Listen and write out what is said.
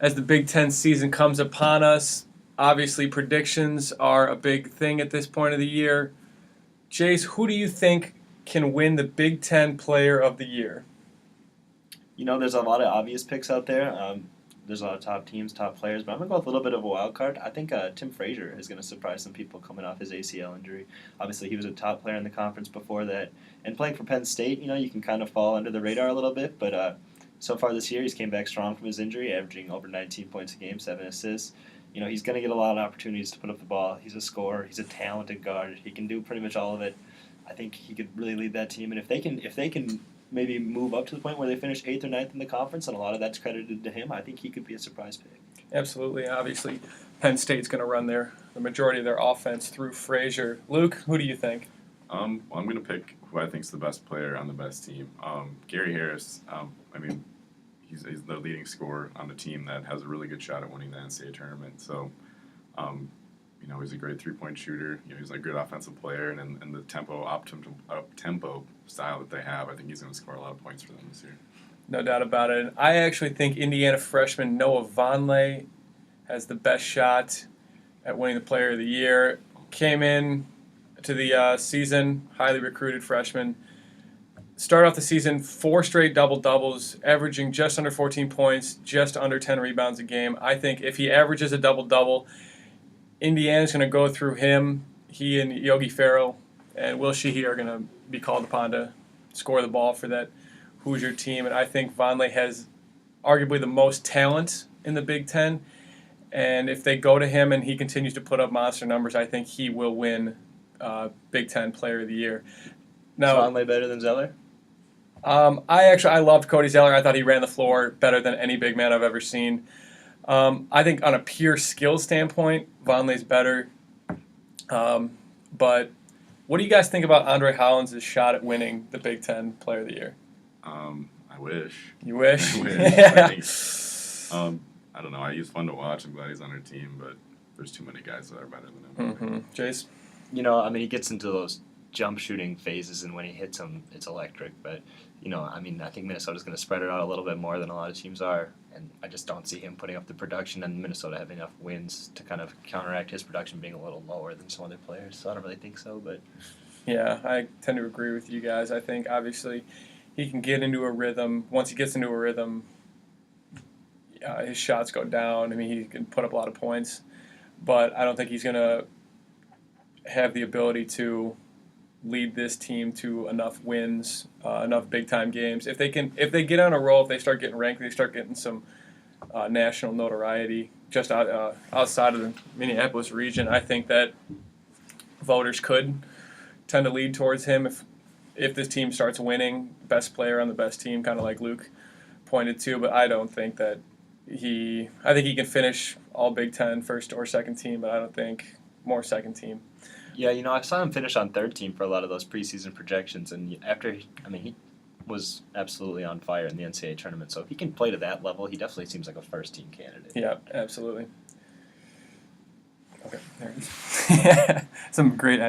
as the Big Ten season comes upon us. Obviously, predictions are a big thing at this point of the year. Jace, who do you think can win the Big Ten Player of the Year? There's a lot of obvious picks out there. There's a lot of top teams, top players, but I'm going to go with a little bit of a wild card. I think Tim Frazier is going to surprise some people coming off his ACL injury. Obviously, he was a top player in the conference before that. And playing for Penn State, you can kind of fall under the radar a little bit, but so far this year, he's came back strong from his injury, averaging over 19 points a game, 7 assists. He's going to get a lot of opportunities to put up the ball. He's a scorer. He's a talented guard. He can do pretty much all of it. I think he could really lead that team. And if they can maybe move up to the point where they finish 8th or 9th in the conference, and a lot of that's credited to him, I think he could be a surprise pick. Absolutely. Obviously, Penn State's going to run the majority of their offense through Frazier. Luke, who do you think? I'm going to pick who I think is the best player on the best team. Gary Harris, he's the leading scorer on the team that has a really good shot at winning the NCAA tournament. So, he's a great three-point shooter. He's a good offensive player, and in the up-tempo style that they have, I think he's going to score a lot of points for them this year. No doubt about it. I actually think Indiana freshman Noah Vonleh has the best shot at winning the Player of the Year. Came in to the season, highly recruited freshman. Started off the season 4 straight double-doubles, averaging just under 14 points, just under 10 rebounds a game. I think if he averages a double-double, Indiana's going to go through him. He and Yogi Ferrell and Will Sheehy are going to be called upon to score the ball for that Hoosier team. And I think Vonleh has arguably the most talent in the Big Ten. And if they go to him and he continues to put up monster numbers, I think he will win Big Ten Player of the Year. Now, is Vonleh better than Zeller? I loved Cody Zeller. I thought he ran the floor better than any big man I've ever seen. I think on a pure skill standpoint, Vonleh's better. But what do you guys think about Andre Hollins' shot at winning the Big Ten Player of the Year? I wish. You wish? I wish. Yeah. I don't know. He's fun to watch. I'm glad he's on our team, but there's too many guys that are better than him. Mm-hmm. Jace? He gets into those jump shooting phases, and when he hits them, it's electric. But, I think Minnesota's going to spread it out a little bit more than a lot of teams are, and I just don't see him putting up the production and Minnesota having enough wins to kind of counteract his production being a little lower than some other players. So I don't really think so, but... Yeah, I tend to agree with you guys. I think, obviously, he can get into a rhythm. Once he gets into a rhythm, his shots go down. He can put up a lot of points, but I don't think he's going to have the ability to lead this team to enough wins, enough big-time games. If they get on a roll, if they start getting ranked, they start getting some national notoriety just outside of the Minneapolis region, I think that voters could tend to lead towards him if this team starts winning, best player on the best team, kind of like Luke pointed to. But I don't think that I think he can finish all Big Ten first or second team, but I don't think more second team. Yeah, I saw him finish on third team for a lot of those preseason projections, and he was absolutely on fire in the NCAA tournament. So if he can play to that level, he definitely seems like a first-team candidate. Yeah, absolutely. Okay, there it is. Some great